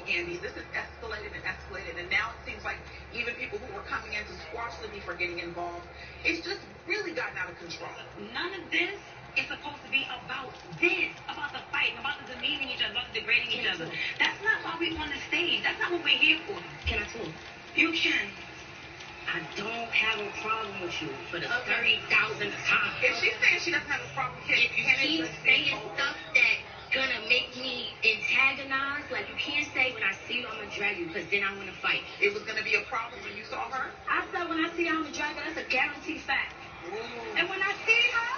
Andy, this has escalated and escalated, and now it seems like even people who were coming in to squash me for getting involved, it's just really gotten out of control. None of this is supposed to be about this, about the fight, about the demeaning each other, about the degrading each other. That's not why we're on the stage. That's not what we're here for. Can I talk? You can. I don't have a problem with you for the 30,000th time. If she's saying she doesn't have a problem, if you keep saying stuff that gonna make me antagonize, like you can't say when I see you I'm gonna drag you, because then I want to fight. It was gonna be a problem when you saw her? I said when I see her I'm gonna drag her. That's a guaranteed fact. Ooh. And when I see her,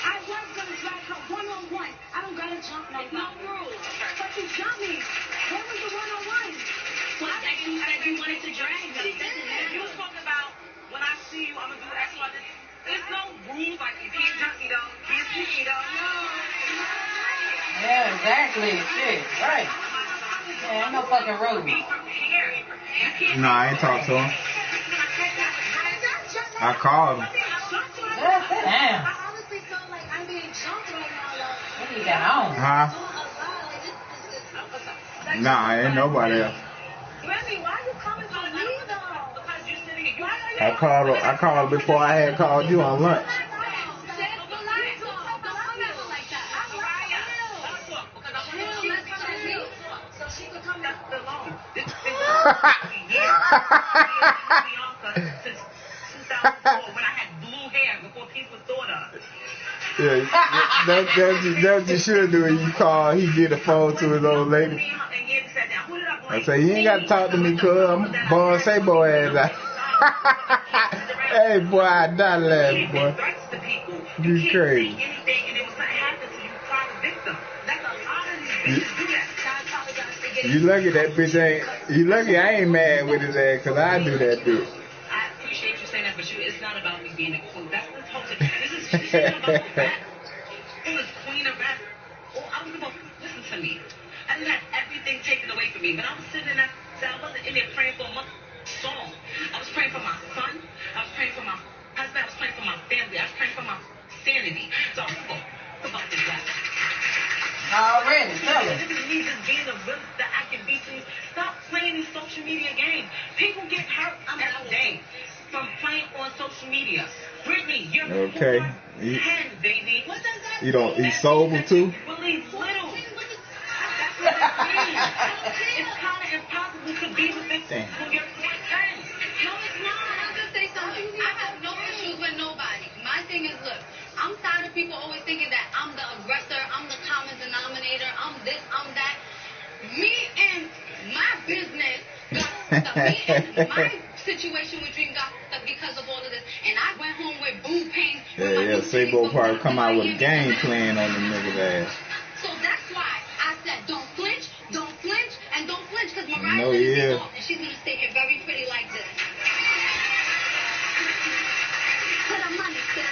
I was gonna drag her one-on-one. I don't gotta jump no rules. But you jumped me. Where was the one-on-one? Well, you said you wanted to drag me. You was talking about when I see you I'm gonna do X, Y, Z. There's no rules like you can't jump me though, can't push me though. No. Yeah, exactly. Shit, right. Yeah, ain't no fucking rules. No, I ain't talked to him. I called him. Damn. I honestly feel like I'm being jumped right now. What do you got on? Huh? Nah, ain't nobody else. Remy, why are you coming for me though? Because you're sitting here. I called before I had called you on lunch. Yeah, that's what you should do when you call. He get a phone to his old lady. I say, you ain't got to talk to me, cuz I'm born say boy ass out. Hey, boy, I die laughing, boy. You crazy. You lucky that bitch ain't. You lucky I ain't mad with his ass, cause I do that bitch. I appreciate you saying that, but it's not about me being a queen. That's the whole thing. This is about rap. Who is queen of rap? Oh, I was about listen to me. I didn't have everything taken away from me, but I was sitting in that cell. I wasn't in there praying for a song. I was praying for my son. I was praying for my husband. I was praying for my family. I was praying for my sanity. So I'm about this rap. Already, tell her. This is me just being the realest that I can be to you. Stop playing these social media games. People get hurt every day from playing on social media. Brittany, you're okay. 10, baby. What does that you don't eat sober too? Really little. That's what it means. It's kind of impossible to be with this when you're 10. No, it's not. I'll just say something. I have no issues with nobody. My thing is, look, I'm tired of people always thinking that I'm the aggressor, I'm the common denominator, I'm this, I'm that. Me and my business got stuck. Me and my situation with Dream got stuck because of all of this. And I went home with boo pains. Yeah, Sabo probably come out with a game plan on the nigga's ass. So that's why I said don't flinch, and don't flinch, because Mariah's no, going to yeah. be off, and she's going to stay here very pretty like this. For the money, sis.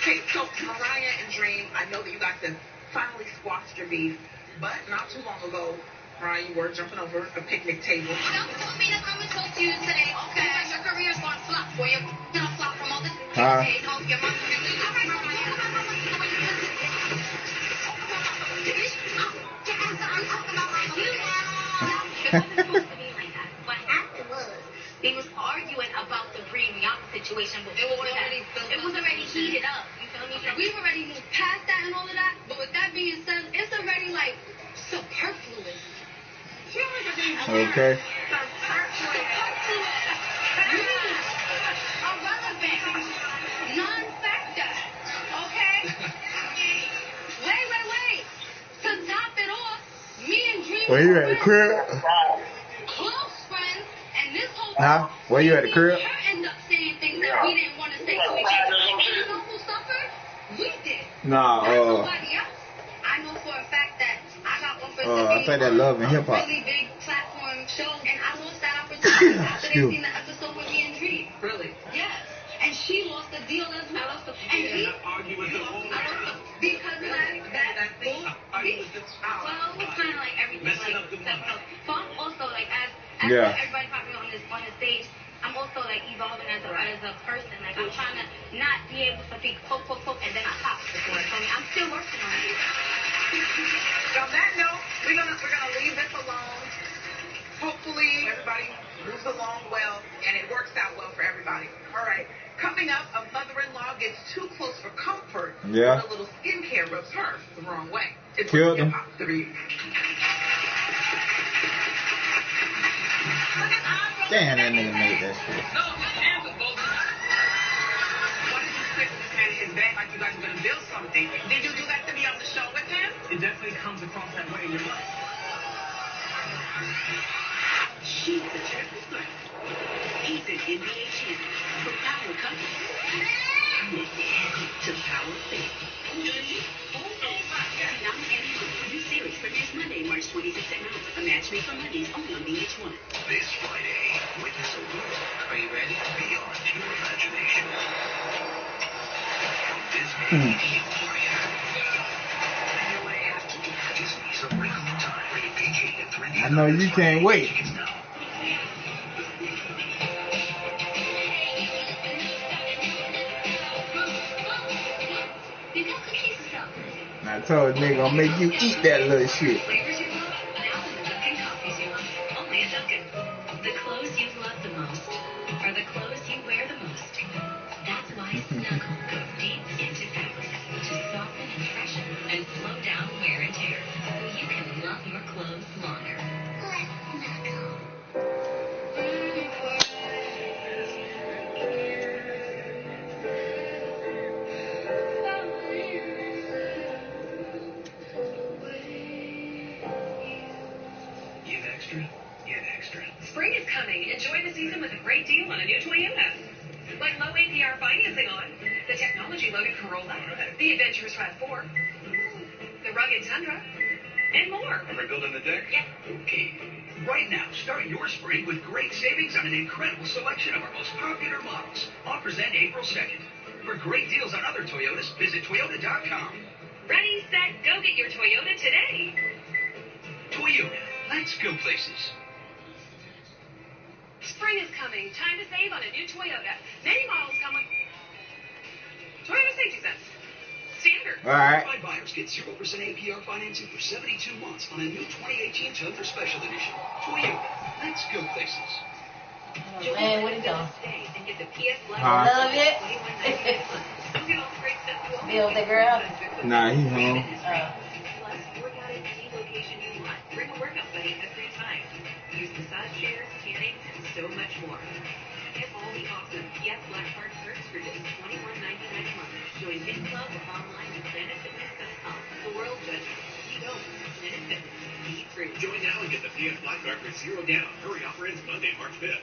Okay, so Mariah and Dream, I know that you guys have finally squashed your beef, but not too long ago, Mariah, you were jumping over a picnic table. Don't tell me to come and talk to you today, okay? Your career's going to flop for you. You're going to flop from all this. Okay, no, your mom. All right, Mariah. What happened was they was arguing about the Green Yacht situation, but it was already heated up. You feel me? We've already moved past that and all of that, but with that being said, it's already like superfluous. Okay. Irrelevant. Non-factor. Okay? Wait. To top it off, me and Dream Where you at the crib? Close friends, and this whole Huh? Where you at the crib? her end up saying things that we didn't want to say to each other. And you know who suffered? We did. Nah, nobody else. I know for a fact that I got offered to I be think that Love and Hip Hop. a really big platform show, and I lost that opportunity after they seen the episode with me and Dream. Really? Yes. And she lost the deal as well. And he, because of that bull. Well, it was kind of like everything, like separate. So I'm also like, as everybody probably on the stage, I'm also like evolving as a person. Like I'm trying to not be able to be poke, and then I pop. I'm still working on it. On that note, we're gonna leave this alone. Hopefully everybody moves along well and it works out well for everybody. All right. Coming up, a mother-in-law gets too close for comfort. Yeah. When a little skincare rubs her the wrong way. It's Killed him. hip-hop 3. Damn, that nigga made that shit. No, hands are both. Why did you stick this man in his bed like you guys were gonna build something? Did you do that to me on the show with him? It definitely comes across that way in your life. She's the triple threat. He's an NBA champion from Power Couple to Power Fit. Tsunami and Hope, new series premieres Monday, March 26th at 9. A match made for Mondays only on VH1. This Friday, witness a world. Are you ready? Beyond your imagination. From Disney, Euphoria. Disney's A Wrinkle in Time. Rated PG and 3D. I know you can't wait. I told nigga, I'll make you eat that little shit. Flavors you love, now in the Dunkin' coffees you love. Only at Dunkin'. The clothes you love the most are the clothes you wear the most. That's why Snuggle goes deep into fabric to soften and freshen and slow down wear and tear so you can love your clothes longer. Let's Snuggle. Get extra. Spring is coming. Enjoy the season with a great deal on a new Toyota. Like low APR financing on the technology-loaded Corolla, the adventurous RAV4, the rugged Tundra, and more. Are we building the deck? Yeah. Okay. Right now, start your spring with great savings on an incredible selection of our most popular models. Offers end April 2nd. For great deals on other Toyotas, visit Toyota.com. Ready, set, go get your Toyota today. Toyota. Let's go places. Spring is coming. Time to save on a new Toyota. Many models come with Toyota safety sense. Standard. All right. Qualified buyers get 0% APR financing for 72 months on a new 2018 Tundra Special Edition. Toyota. Let's go places. Oh, man, what are you doing? Today and get the PS Love. Love it. Don't get all the great stuff you want. Be with the girl? Nah, he home. Plus, work out at any location you want. Bring a workout buddy every time. Use massage chairs, tanning, and so much more. Get all the awesome PS Black Card perks for just $21.99 a month. Join Hit Club or online at PlanetFitness.com. The world judges. You don't. Planet Fitness. Be free. Join now and get the PS Black Card for $0 down. Hurry, offer ends Monday, March 5th.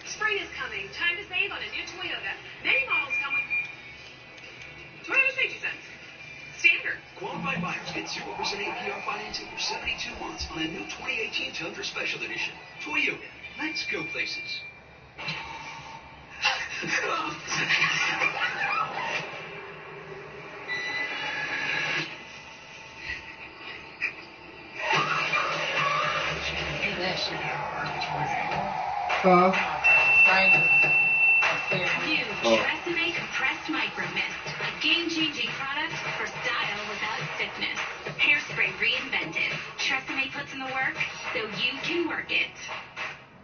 Spring is coming. Time to save on a new Toyota. Many models come with Toyota safety sense. Standard. Qualified buyers get 0% APR financing for 72 months on a new 2018 Tundra Special Edition. Toyota. Let's go places. New Tresemme Compressed Micro Mist, a game-changing product for style without stiffness. Hairspray reinvented. Tresemme puts in the work so you can work it.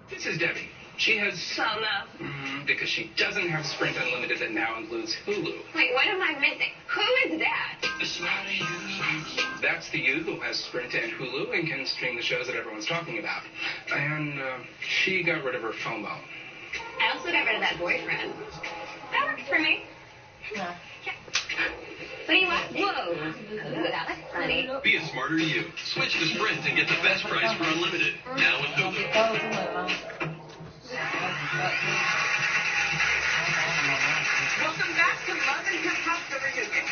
This is Debbie. She has Solo. because she doesn't have Sprint Unlimited that now includes Hulu. Wait, what am I missing? Who is that? That's the you who has Sprint and Hulu and can stream the shows that everyone's talking about. And she got rid of her phone. I also got rid of that boyfriend. That works for me. Yeah. What do you want? Whoa. Ooh, that looks funny. Be a smarter you. Switch to Sprint and get the best price for unlimited. Now with Hulu. Welcome back to Love and Hip Hop the Reunion.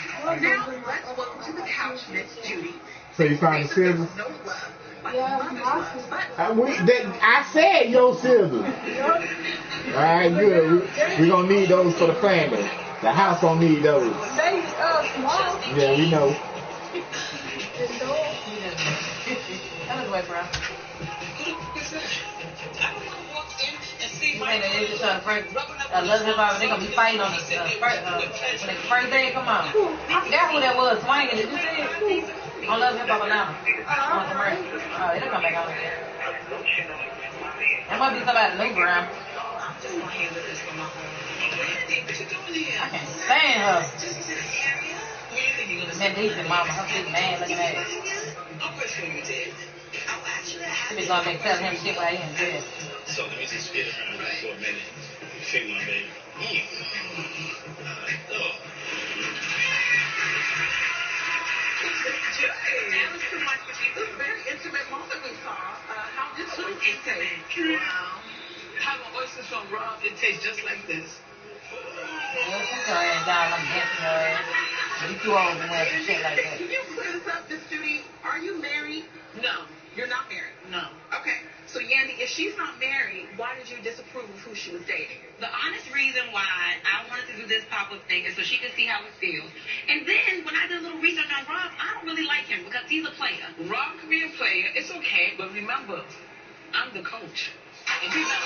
Now let's welcome to the couch Miss Judy. So you found the scissors? No love. Like mother's love, but I said your scissors. All right, good. We're going to need those for the family. The house going to need those. Yeah, we know. That was way, bro. say that they just first, Love Hip Hop, they're gonna be fighting on the first day. Come on. I forgot who that was. Swinging. Did you see it? On Love Hip Hop Atlanta. On commercial. Oh, it'll come back on again. That must be somebody new ground. I can't stand her. That decent mama, her big man looking at it. She be going back telling him shit while he in jail. So let me just spit around for a minute. Feel my baby. That was too much for you. This is a very intimate moment we saw. How did you taste? Wow. Having oysters from Rob, it tastes just like this. Yeah, sit your ass down, I'm dancing your ass. You too old to wear some shit like that. Can you clear this up, Miss Judy? Are you married? No. You're not married? No. Okay. So, Yandy, if she's not married, why did you disapprove of who she was dating? The honest reason why I wanted to do this pop-up thing is so she could see how it feels. And then when I did a little research on Rob, I don't really like him because he's a player. Rob can be a player. It's okay. But remember, I'm the coach. And he's not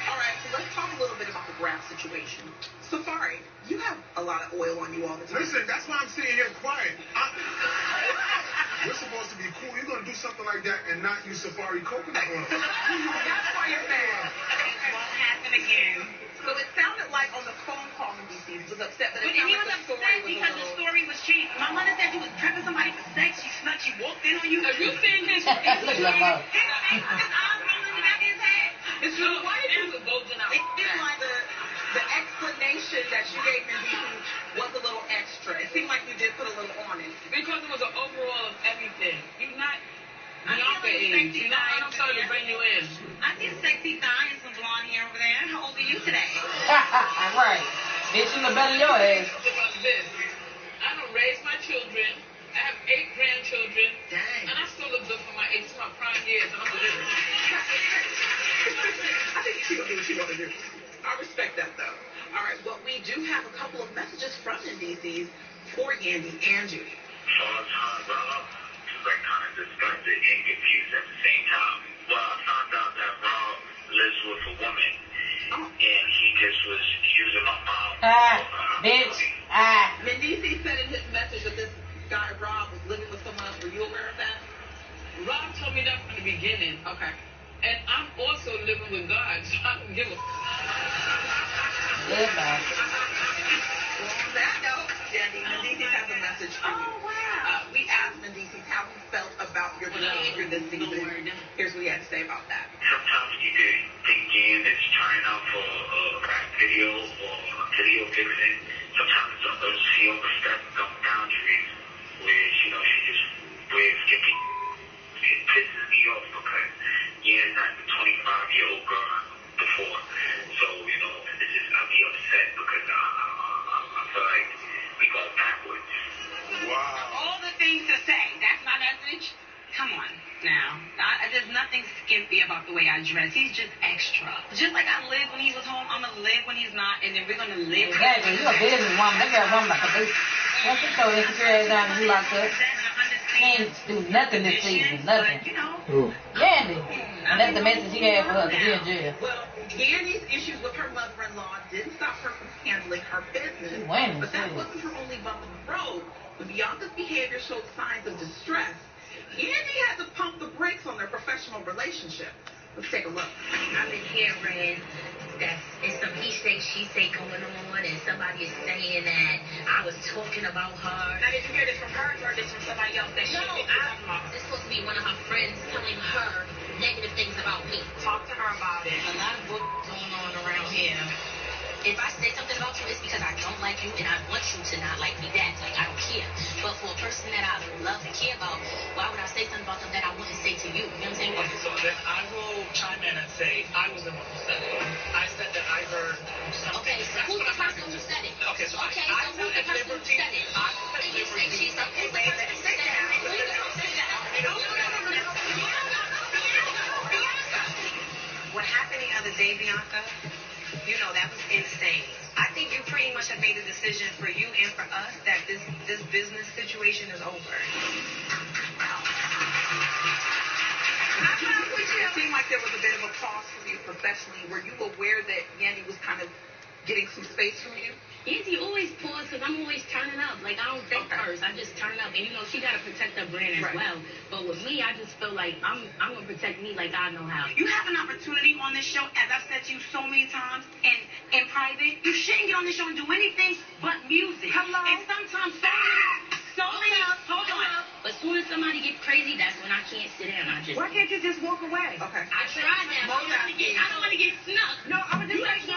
All right, so let's talk a little bit about the graph situation. Safari, you have a lot of oil on you all the time. Listen, that's why I'm sitting here quiet. We're supposed to be cool. You're going to do something like that and not use Safari coconut oil. That's why you're mad. It won't happen again. So it sounded like on the phone call, DC was upset, but it He sounded was like the upset story was because the story was cheap. My mother said you was prepping somebody for sex. She snuck. She walked in on you. Have you seen his Look like his eyes rolling in the back of his head? It's true. Why did you bulging out? It seemed like the explanation that you gave me was a little extra. It seemed like you did put a little on it. Because it was an overall of everything. You're not Bianca age. You know, I'm sorry to bring you in. I see a sexy thigh and some blonde hair over there. How old are you today? Right. Bitch, you look better than your ass. About this. I don't raise my children. I have 8 grandchildren. Dang. And I still look good for my age. It's my prime years, and I'm a living. I think she's going to do what she want to do. I respect that, though. All right, well, we do have a couple of messages from the DCs for Yandy and Judy. Like kind of disgusted and confused at the same time. Well, I found out that Rob lives with a woman, and he just was using my mom. Bitch. Mendici said in his message that this guy Rob was living with someone else. Were you aware of that? Rob told me that from the beginning. Okay. And I'm also living with God, so I don't give a Yeah, man. Well, on that note, Yandy, Mendici has a message for you. Oh, wow. We asked Mendici how he felt about your behavior this season. Here's what he had to say about that. Sometimes you could think Jan is trying out for a rap video or a video fixing. Sometimes she oversteps some boundaries where, you know, she just wears skippy. It pisses me off because Jan's not the 25-year-old girl before. So, you know, it's just, I'll be upset because I feel like we go backwards. Wow. All the things to say. That's my message. Come on now. There's nothing skimpy about the way I dress. He's just extra. Just like I lived when he was home, I'm going to live when he's not, and then we're going to live. Exactly. You a businesswoman. They got a woman like a bitch. Let's just throw insecure ass down and you locked up. He ain't do nothing this season. Nothing. You know. Ooh. Yandy. And that's the message he had for her to be in jail. Well, Yandy's issues with her mother-in-law didn't stop her from handling her business. Winning, But that too. wasn't her only bump in the road. When Bianca's behavior showed signs of distress, Yandy had to pump the brakes on their professional relationship. Let's take a look. I've been hearing that it's some he say, she say going on, and somebody is saying that I was talking about her. Now, did you hear this from her or this from somebody else that she No, it's supposed to be one of her friends telling her negative things about me. Talk to her about it. A lot of work going on around here. If I say something about you, it's because I don't like you and I want you to not like me back. Like, I don't care. But for a person that I love and care about, why would I say something about them that I wouldn't say to you? You know what I'm saying? Okay, so then I will chime in and say I was the one who said it. I said that I heard something. Okay, so who's the person who said it? Okay, so okay, I so who's the person who said it? I said You say she's the who's the person who said it? Who's the person who said it? What happened the other day, Bianca, you know, that was insane. I think you pretty much have made a decision for you and for us that this business over. It seemed like there was a bit of a pause for you professionally. Were you aware that Yandy was kind of getting some space from you? Yandy always paused because I'm always turning up. Like, I don't think first. I just turn up. And, you know, she got to protect her brand as well. But with me, I just feel like I'm going to protect me like I know how. You have an opportunity on this show, as I've said to you so many times in private. You shouldn't get on this show and do anything but music. Hello? And sometimes hold on. But as soon as somebody gets crazy, that's when I can't sit down. Why can't you just walk away? Okay. I tried that. I don't want to get snuck. No, I was just saying,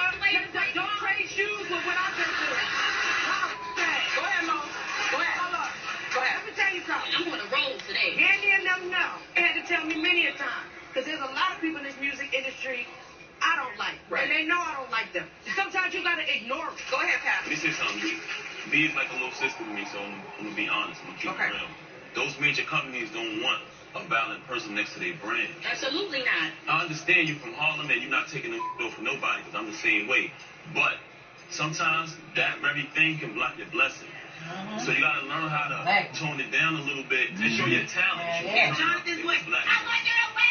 don't trade shoes with what I've been through. Go ahead, Mo. Go ahead. Hold on. Go ahead. Let me tell you something. I'm on a roll today. Yandy and them know. They had to tell me many a time. Because there's a lot of people in this music industry I don't like. And they know I don't like them. Sometimes you got to ignore it. Go ahead, Pat. Let me say something. B is like a little sister to me, so I'm going to be honest. I'm going to keep it real. Those major companies don't want a violent person next to their brand. Absolutely not. I understand you're from Harlem and you're not taking no for nobody because I'm the same way. But sometimes that very thing can block your blessing. So you got to learn how to tone it down a little bit and show your talent. And Jonathan's like, I want you to win!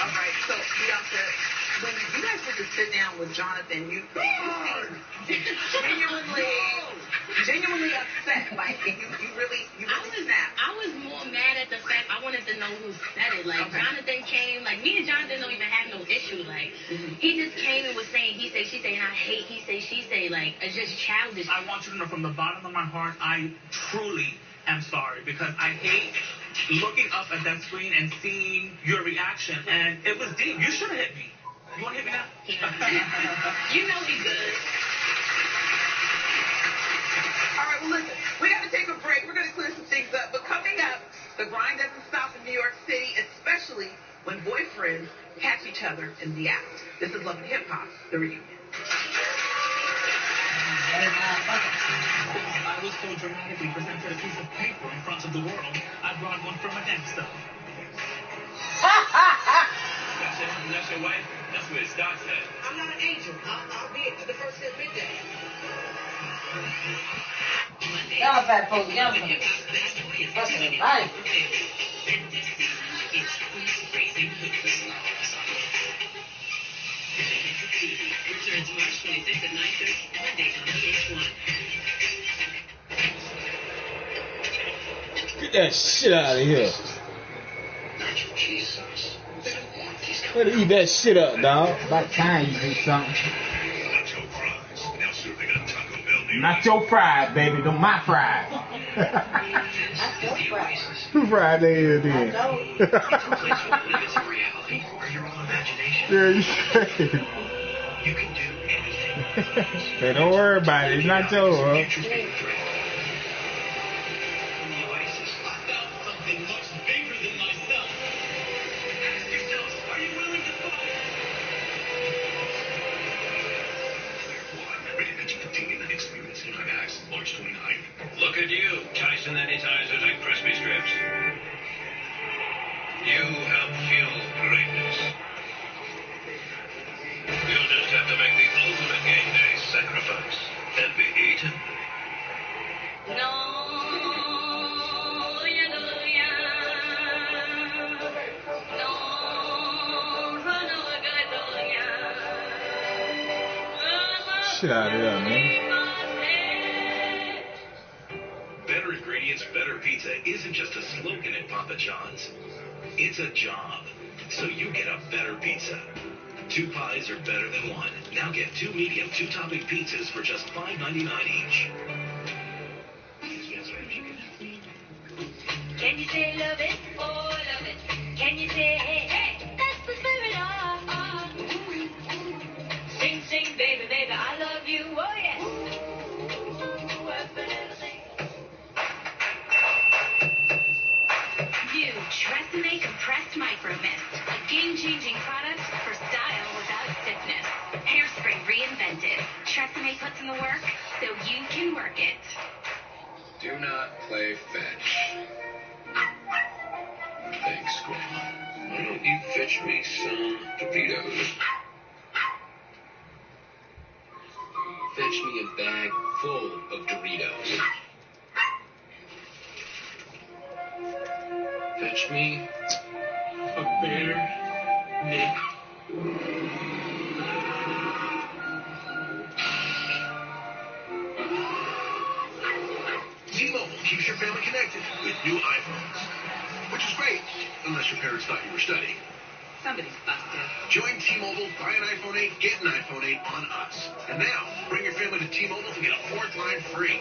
All right, so Beyonce, when you guys get to sit down with Jonathan, you genuinely upset. Like, you really snapped. I was more mad at the fact I wanted to know who said it. Like, Jonathan came, like, me and Jonathan don't even have no issue. Like, he just came and was saying he say, she say, and I hate he say, she say. Like, it's just childish. I want you to know from the bottom of my heart, I truly am sorry because I hate looking up at that screen and seeing your reaction. And it was deep. You should have hit me. You want to hit me now? You know he good. All right, well, listen, we got to take a break. We're going to clear some things up. But coming up, the grind doesn't stop in New York City, especially when boyfriends catch each other in the act. This is Love and Hip Hop, the reunion. I was so dramatically presented a piece of paper in front of the world, I brought one from a gangster. That's your wife? That's where it starts at. I'm not an angel. I'll be the first to admit that. Y'all fat folks, y'all some fucking life. Returns March 26th at 9:30, Mondays on VH1. Get that shit out of here. Better eat that shit up, dog. About time you do something. Nacho fries, baby. Them my fries. Who fried they here then? Yeah, you say. Hey, don't worry about it. It's not your, huh? March 29th. Look at you, Tyson Sanitizers and crispy strips. You help fuel greatness. You'll just have to make the ultimate game day sacrifice and be eaten. Shit out of there, man. Better ingredients, better pizza isn't just a slogan at Papa John's. It's a job. So you get a better pizza. 2 pies are better than 1. Now get 2 medium, 2-topping pizzas for just $5.99 each. Can you say love it? Oh, love it. Can you say hey, hey? That's the spirit of. Sing, sing, baby, baby, I love you. Oh, yes. New Tresemme Compressed Micro Mist. A game-changing product for style without stiffness. Hairspray reinvented. Tresemme puts in the work so you can work it. Do not play fetch. Thanks, Grandma. Why don't you fetch me some Doritos? Fetch me a bag full of Doritos. burritos. Fetch me a bare Nick. T-Mobile keeps your family connected with new iPhones, which is great, unless your parents thought you were studying. Somebody's busted. Join T-Mobile, buy an iPhone 8, get an iPhone 8 on us. And now, bring your family to T-Mobile to get a fourth line free.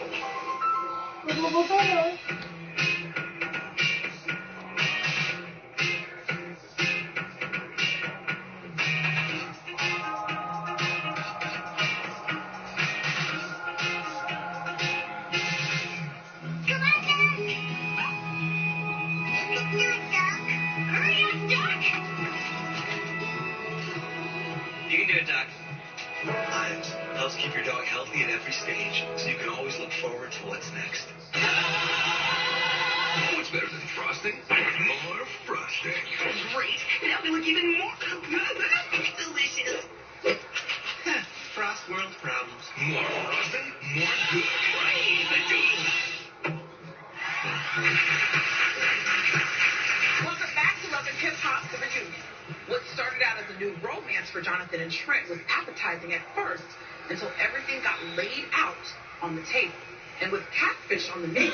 You can do it, Doc. Lions helps keep your dog healthy at every stage, so you can always look forward to what's next. What's better than frosting? More frosting. Great. Now they look even more delicious. Frost world problems. More frosting, more good. Welcome back to Love and Hip Hop, the reunion. What started out as a new romance for Jonathan and Trent was appetizing at first until everything got laid out on the table. And with catfish on the menu,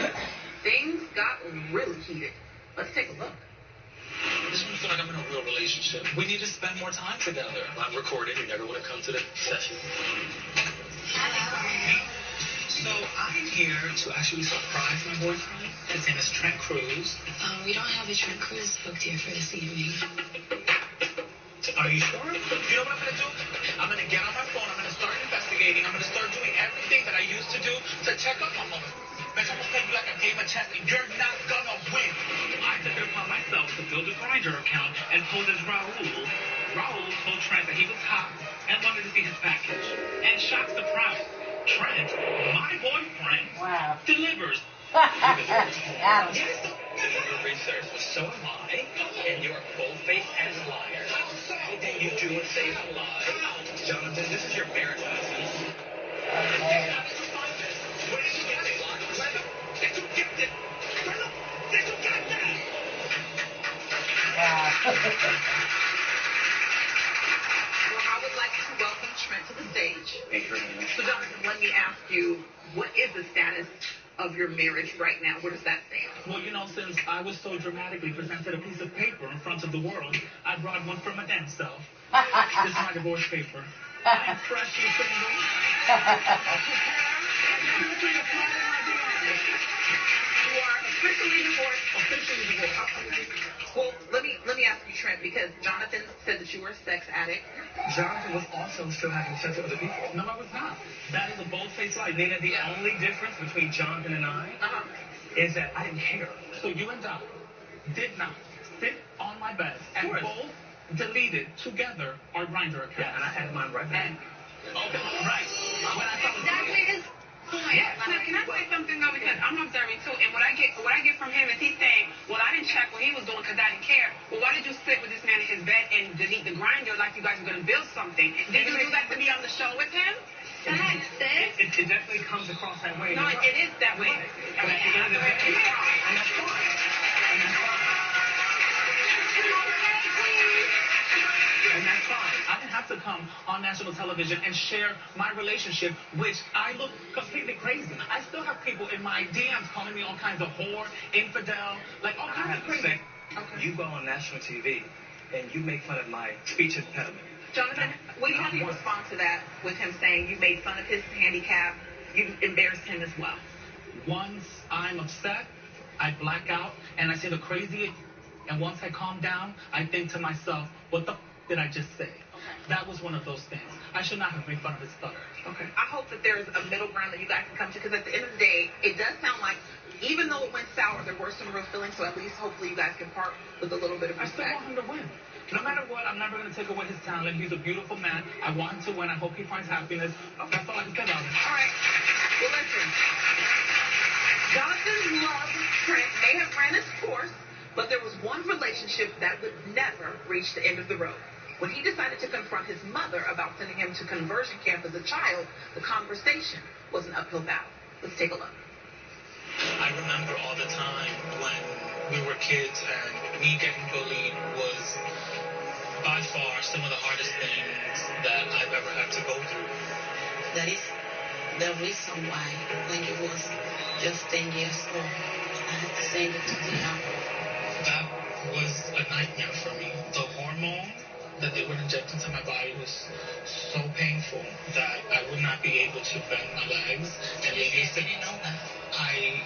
things got really heated. Let's take a look. I just want to feel like I'm in a real relationship. We need to spend more time together. I'm recording. You never want to come to the session. So I'm here to actually surprise my boyfriend. His name is Trent Cruz. We don't have a Trent Cruz booked here for this evening. Are you sure? You know what I'm going to do? I'm going to get on my phone. I'm going to start investigating. I'm going to start doing everything that I used to do to check up on mother. Bitch, I'm going to play you like a game of chess, and you're not going to win. I took it upon myself to build a Grindr account and pose as Raul. Raul told Trent that he was hot and wanted to see his package. And shock surprise, Trent, my boyfriend, delivers. Your research, so am I, and you're bold-faced and liar. Everything you do and say is a lie. Jonathan, this is your marriage license. Where did you get it? Where did you get it? Where did you get that? Well, I would like to welcome Trent to the stage. Thank you very much. So, Jonathan, let me ask you, what is the status of your marriage right now? Where does that stand? Well, you know, since I was so dramatically presented a piece of paper in front of the world, I brought one for my damn self. This is my divorce paper. I'm freshly single. You are officially divorced. Officially divorced. Well, let me ask you, Trent, because Jonathan said that you were a sex addict. Jonathan was also still having sex with other people. No, I was not. That is a bold-faced lie. Nina, the only difference between Jonathan and I is that I didn't care. So you and I did not sit on my bed and both deleted together our Grindr account. Yeah, and I added mine right back. Okay, right. When I found Exactly his point. Yeah. Now, can I say something though? Because I'm observing too, and what I get from him is he's saying, well, I didn't check what he was doing because I didn't care. Well, why did you sit with this man in his bed and delete the Grindr like you guys were going to build something? Did you do that to be on the show with him? Facts, sis. It definitely comes across that way. No, it is that way. But at the end of the day, and that's fine. And that's fine. And that's fine. I didn't have to come on national television and share my relationship, which I look completely crazy. I still have people in my DMs calling me all kinds of whore, infidel, like all kinds of crazy. You go on national TV, and you make fun of my speech impediment. Jonathan, what do you have to respond to that with him saying you made fun of his handicap, you embarrassed him as well? Once I'm upset, I black out, and I say the craziest, and once I calm down, I think to myself, what the did I just say? That was one of those things. I should not have made fun of his stutter. Okay. I hope that there's a middle ground that you guys can come to, because at the end of the day, it does sound like, even though it went sour, there were some real feelings, so at least hopefully you guys can part with a little bit of respect. I still want him to win. No matter what, I'm never going to take away his talent. He's a beautiful man. I want him to win. I hope he finds happiness. That's all I can say about him. All right. Well, listen. Jonathan's love with Trent may have ran its course, but there was one relationship that would never reach the end of the road. When he decided to confront his mother about sending him to conversion camp as a child, the conversation was an uphill battle. Let's take a look. I remember all the time when we were kids and me getting bullied was by far some of the hardest things that I've ever had to go through. That is the reason why when you was just 10 years old, I had to send you to the army. That was a nightmare for me. The hormone that they would inject into my body was so painful that I would not be able to bend my legs. And they used to, I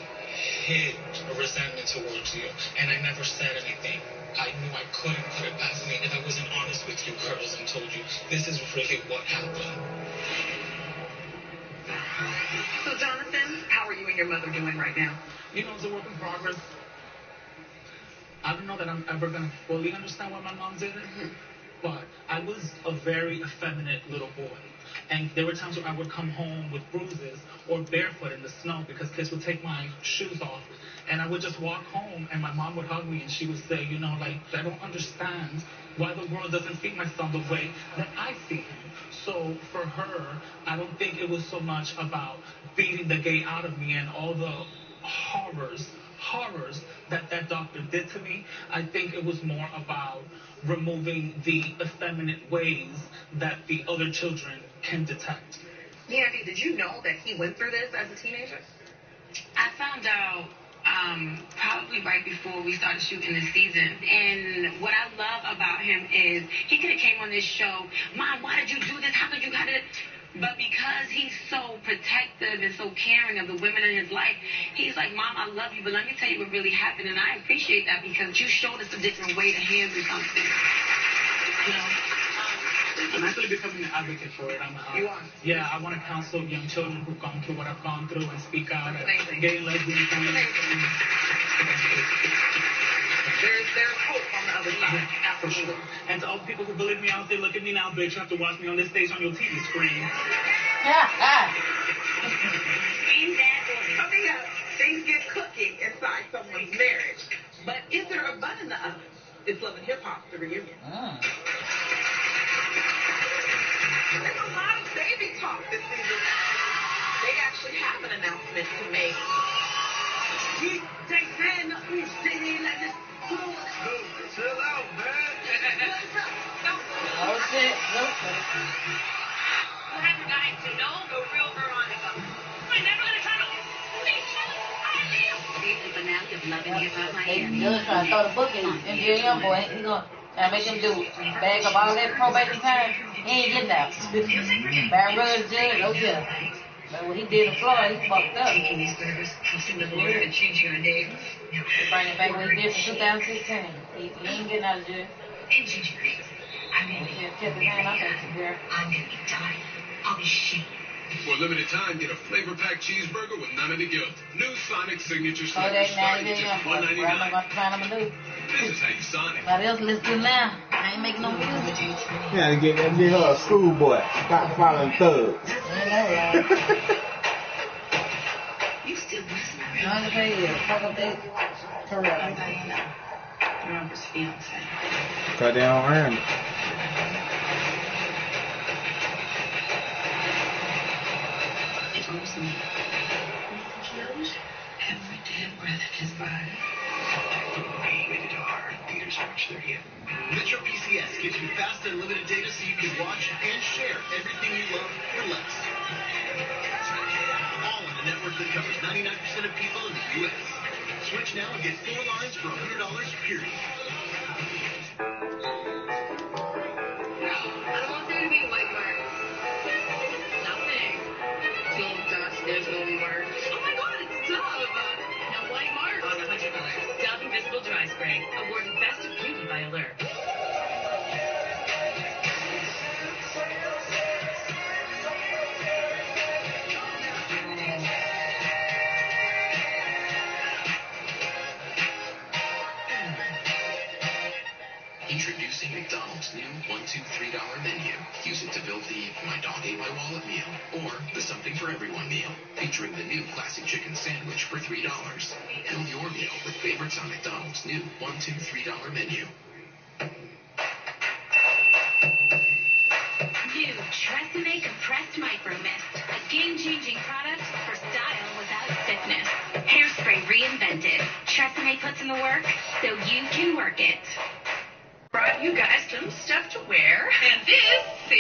hid a resentment towards you, and I never said anything. I knew I couldn't put it past me if I wasn't honest with you girls and told you this is really what happened. So, Jonathan, how are you and your mother doing right now? You know, it's a work in progress. I don't know that I'm ever going to fully understand what my mom did, but I was a very effeminate little boy. And there were times where I would come home with bruises or barefoot in the snow because kids would take my shoes off. And I would just walk home and my mom would hug me and she would say, you know, like, I don't understand why the world doesn't see my son the way that I see him. So for her, I don't think it was so much about beating the gay out of me and all the horrors that doctor did to me. I think it was more about removing the effeminate ways that the other children can detect. Yandy, did you know that he went through this as a teenager? I found out probably right before we started shooting this season. And what I love about him is he could have came on this show, Mom, why did you do this? How could you got it? But because he's so protective and so caring of the women in his life, he's like, Mom, I love you, but let me tell you what really happened. And I appreciate that because you showed us a different way to handle something. You know? I'm actually becoming an advocate for it. You are? Yeah, I want to counsel young children who've gone through what I've gone through and speak out at Amazing. gay and lesbian friends. There's hope on the other side. For sure. And to all the people who believe me out there, look at me now, bitch. You have to watch me on this stage on your TV screen. Things get cooking inside someone's marriage. But is there a bun in the oven? It's Love and Hip Hop, the reunion. There's a lot of baby talk this season. They actually have an announcement to make. Chill out, man. Oh, shit. You have your guys to know the real Veronica. I'm never going to try to leave you. The finale of Love and Hip Hop They Miami. just trying to throw the book in your young boy. He gonna make him do bag up all that probation time. He ain't getting out. Bad Ruggs jail, oh yeah. But what he did in Florida, he fucked up. Taking these burgers, crossing the border, and changing our name. Bringing back what he did from 2016. He ain't getting out of jail. And ginger beer. I'm gonna be Kept his hand up at you, girl. I'm gonna be dying. I'll be shit. For a limited time, get a flavor-packed cheeseburger with none of the guilt. New Sonic Signature Oh, Snickers that starting at $90 just I'm $1.99. gonna find him a new. This is how you Sonic. Everybody else listen to now. I ain't making no music. You gotta get her a schoolboy. Stop following thugs. Ain't that right? You still messing around? No, I just pay you. Fuck up that career. Remember's fiance. Cause they don't earn it. It owes me. Every damn breath in his body. Rated R. Theaters March 30th. Metro PCS gives you fast and unlimited data so you can watch and share everything you love for less. All on a network that covers 99% of people in the U.S. Switch now and get 4 lines for $100, period. I don't want there to be white marks. Nothing. No dust, there's no marks. Oh my god, it's Dove! No white marks. On $100. Dove Invisible Dry Spray, awarded Best of Beauty by Allure. Introducing McDonald's new $1, $2, $3 menu. Use it to build the My Dog Ate My Wallet meal or the Something for Everyone meal, featuring the new classic chicken sandwich for $3. Build your meal with favorites on McDonald's new $1, $2, $3 menu. New Tresemme Compressed Micro Mist, a game-changing product for style with Tresemme puts in the work so you can work it. Brought you guys some stuff to wear. And this